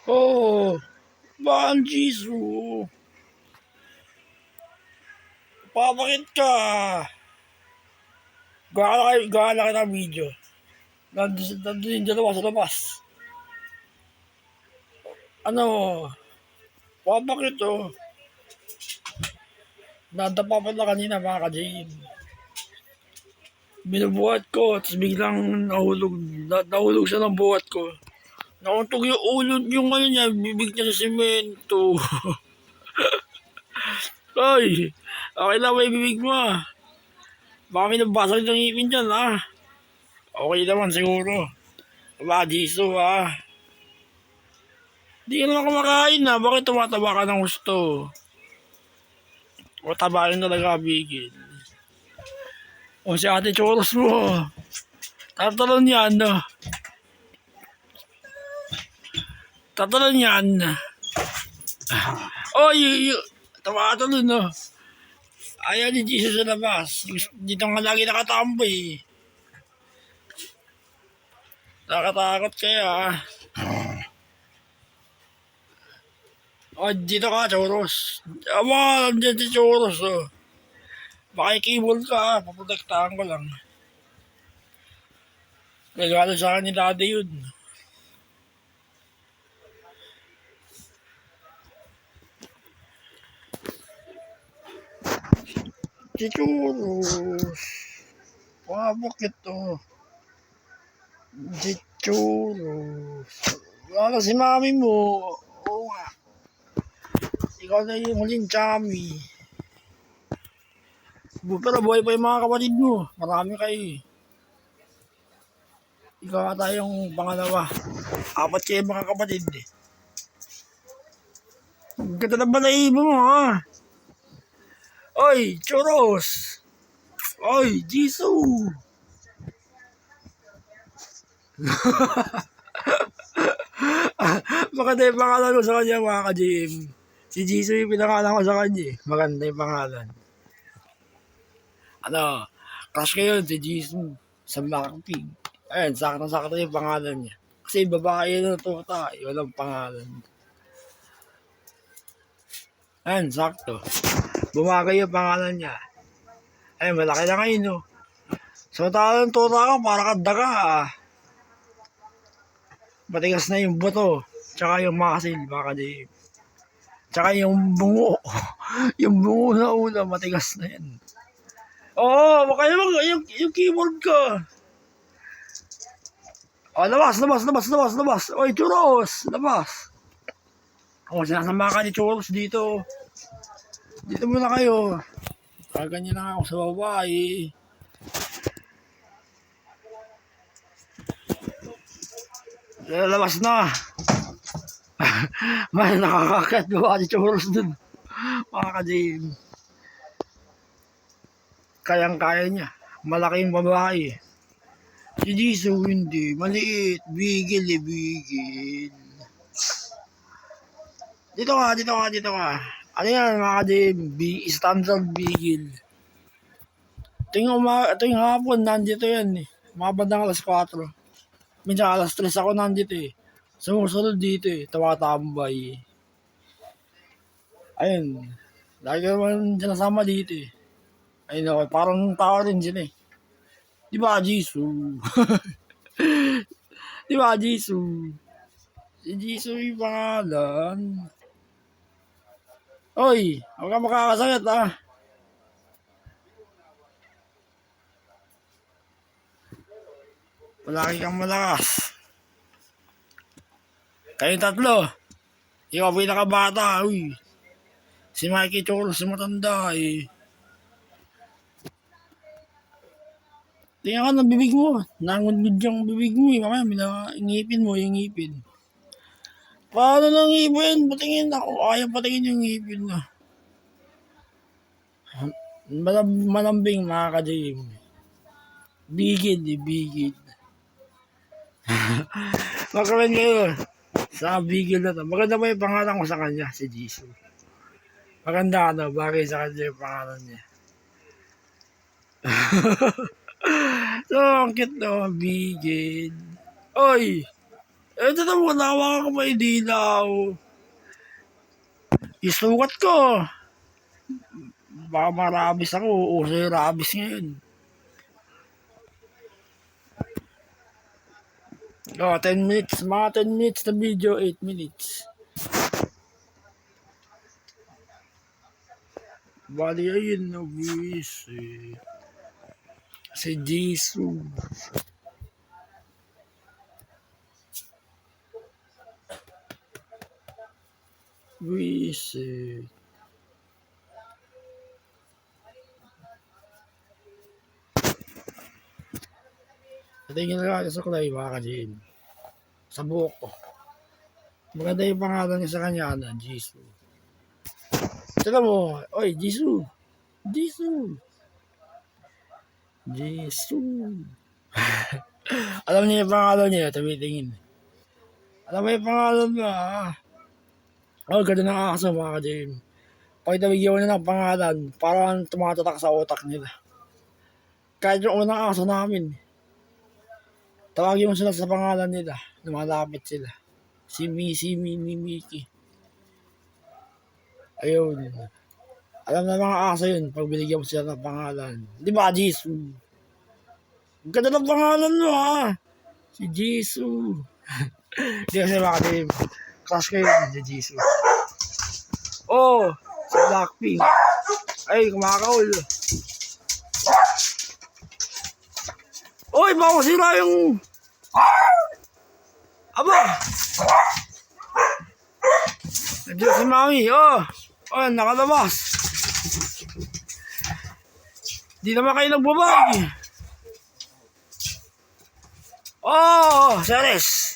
Oh, Bang Jisoo, papakit ka. Gawa na kita video. Nandun yung dalawa sa labas. Ano, papakit oh. Nadapa pa na kanina mga ka-JM. Binubuhat ko, tapos biglang nahulog siya ng buhat ko. Nauntog yung ulo, yung ano niya, bibig niya sa simento. Ay, okay lang may bibig mo ah. Baka may nabasag ng ipin dyan ah. Okay naman siguro. Aba, Jisoo ah. Di ka naman kumakain na. Bakit tumataba ka ng gusto? O tabain talaga bigil. O si ate choros mo. Tatalon yan. No? Tatalon yan. O, tumatalon no. Ayaw ni Jesus sa labas. Dito nga lagi nakatamboy. Nakatakot kaya. O, dito ka, choros. Aba, nandiyan si choros oh. Baka i-cable ka, paprotektahan ko lang. Nagalo sa akin ni Daddy yun. Chichuros. Bakit to? Chichuros. Wala si mami mo. Oo nga. Ikaw na yung huling chami. Pero buhay pa yung mga kapatid mo. Marami kayo. Ikaw ata yung pangalawa. 4 kayo mga kapatid eh. Ang ganda ng balahibo mo ha. Oy, Choros! Oy, Jisoo! Maganda yung pangalan ko sa kanya mga ka-GM. Si Jisoo yung pinangalan ko sa kanya. Maganda yung pangalan. Ano, crush ko yun si Jisoo sa Blackpink. Ayun, sakto-sakto yung pangalan niya. Kasi babae na tuta, walang pangalan. Ayun, sakto. Bumagay yung pangalan niya. Ayun, malaki na ngayon, no. So, talang tuta ka, para kang daga, ah. Matigas na yung buto. Tsaka yung muscle, baka di. Tsaka yung bungo. Yung bungo na ulo, matigas na yan. Oo, baka yung keyboard ka. Oh, labas. Oy, Choros, labas. Oh, sinasama ka ni Choros dito. Dito muna kayo. Kaganyan lang ako sa babae. Lalabas na. May nakakakat gawa ni Choros dun. Mga ka-JM. Kayang-kaya niya. Malaking babae. Si Jisoo hindi. Maliit. Bigil. Dito ka. Ano yan mga ka-JM? Standard bigil. Ito yung hapon, nandito yan eh. Mga bandang alas 4. Minsan alas 3 ako nandito eh. Sumusunod dito eh. Tumatambay. Ayun. Lagi naman sinasama dito eh. Ayun ako, parang tao rin sila eh. Di ba, Jisoo? Di ba, Jisoo? Si Jisoo yung pangalan. Oy, huwag ka makakasakit ah. Palagi kang malakas. Kayong tatlo. Ikaw pinakabata. Uy. Si Mikey Choros matanda eh. Tingnan ka ng bibig mo. Nangundod yung bibig mo eh. Mamaya ingipin mo yung ngipin. Paano nang ngipin? Patingin ako. Ayaw patingin yung ngipin na. Malambing mga ka-JM. Bigil. Mag-comment kayo sa bigil na to. Maganda ba yung pangalan ko sa kanya, si Jisoo? Maganda ano, bagay sa kanya yung pangalan niya. So, ang cute no, bigil. Oy! Ito na mo, nawa ka pa dilaw. Isukat ko. Baka marabis ako. Uso yung rabis ngayon. Oh, 10 minutes. Mga 10 minutes na video, 8 minutes. Bali, ayun na, bis. Si Jisoo. Bis. Tingin na lang sa kulay, mga ka-GM. Sa buhok ko. Maganda yung pangalan niya sa kanya, Jisoo. Teka mo, oy, Jisoo. Jisoo. Jisoo. Alam niya yung pangalan niya, tumitingin. Alam mo yung pangalan mo, Oh, ganda ng aso, mga ka-GM. Pag nabigyan mo na ng pangalan, parang tumatatak sa utak nila. Kahit yung unang aso namin, tawagin mo sila sa pangalan nila, lumalapit sila. Si Miki. Ayun. Alam na mga aso yun, pag binigyan mo sila ng pangalan. Di ba, Jisoo? Ang ganda ng pangalan mo, Si Jisoo. Di kasi mga ka-GM. Crush ko yun, si Jisoo. Oh, si Blackpink. Ay, kumakaul. Oy, baka sira yung... Aba! Nandiyan si Mami, oh, nakalabas. Di naman kayo nagbabay. Oh, Ceres.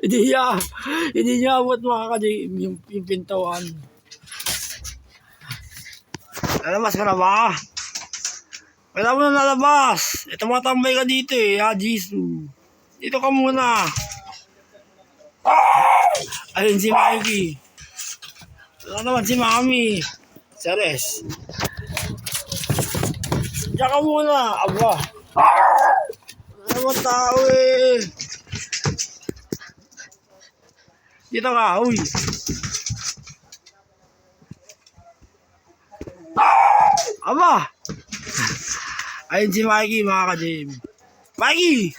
Hindi niya abot mga ka-GM yung pintuan. Lalabas ka na ba? Wala mo na lalabas. Tumatambay ka dito Jisoo. Dito ka muna. Ayun si Mikey. Wala naman si Mami. Ceres. Diyan ka muna. Aba. Wala naman tao Dito ka, uy. Aba. Ayun si Mikey, mga ka-GM. Mikey!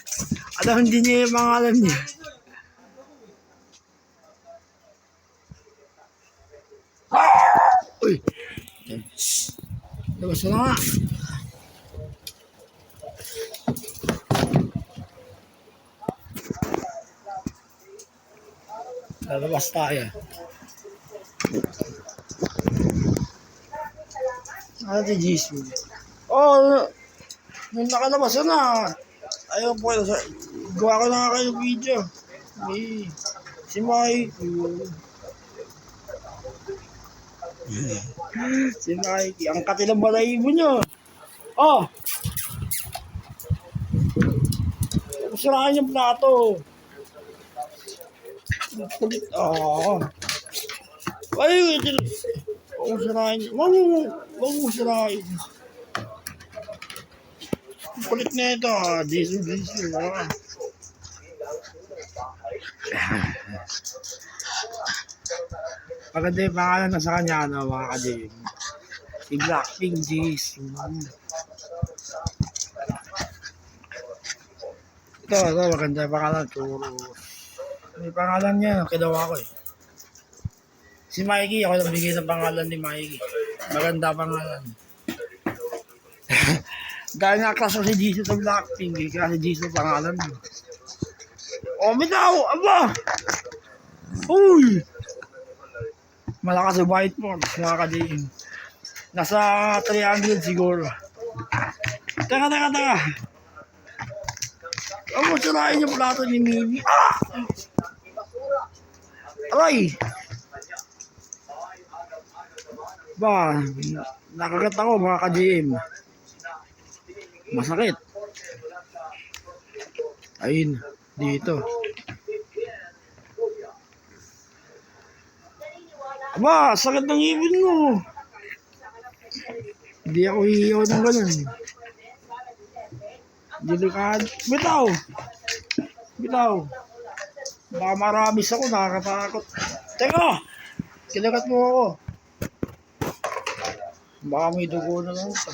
Alam, hindi niya yung pangalan niya. Uy! Labas na nga. Lalabas tayo. Ano si Jisoo? Oh, nung nakalabas na. Ayaw po kayo. Gawa ko na kayo video. Si Mikey. Si Mikey. Ang katilang balahibo nyo. Oh! Sirahan yung plato. Kulit. Ay, huwag mo sirahan. Huwag mo sirahan. Kulit na ito. Jisoo. Maganda yung pangalan na sa kanya, mga ka-GM. Si Blackpink, Jisoo. Ito, maganda yung pangalan. Churo. May pangalan niya, kilawa ko Si Mikey, ako nagbigay ng pangalan ni Mikey. Maganda pangalan. Dahil nga kaso si Jisoo sa Blackpink, kasi Jisoo pangalan mo. Oh, bitaw! Aba! Uy! Malakas yung white force, mga ka-GM. Nasa 300 siguro. Teka. Ano, sirain yung plato ni Mimi. Aray! Ba, nakagat ako mga ka-GM. Masakit. Ayun, dito. Aba, sakit ng ibon mo. Hindi ako hihiyaw ng ganun. Delikado. Bitaw! Bitaw! Baka maramis ako, nakakatakot. Teka! Kinagat mo ako. Baka may dugo na lang ito.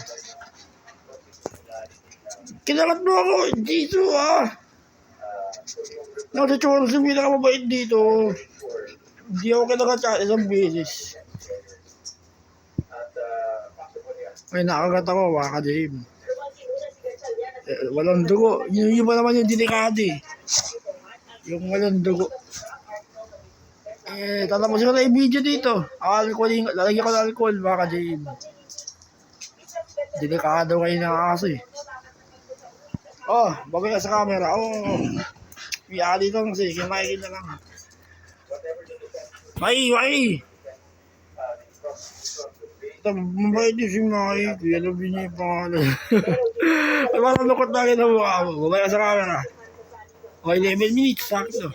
Kinagat mo ako! Dito ah! Nasa Choros yung pinakamabait dito. Hindi ako kinagat isang beses. Ay, nakagat ako, baka Jim. Walang dugo. Yung iba naman yung delikado eh. Yung walang dugo. Tatapos ko na yung video dito. Alcohol, lalagyan ko ng alcohol, baka Jim. Delikado kayo na aso eh. Oh, bagay ka sa camera. Oh, may ali lang kasi. Kinakain na lang. May! Ito, mabait din si Mai. Kaya labi niya yung pangalan. Ay, parang lukot na rin ang mukha mo. Bagay ka sa camera. Okay, 11 minutes. Sakit to.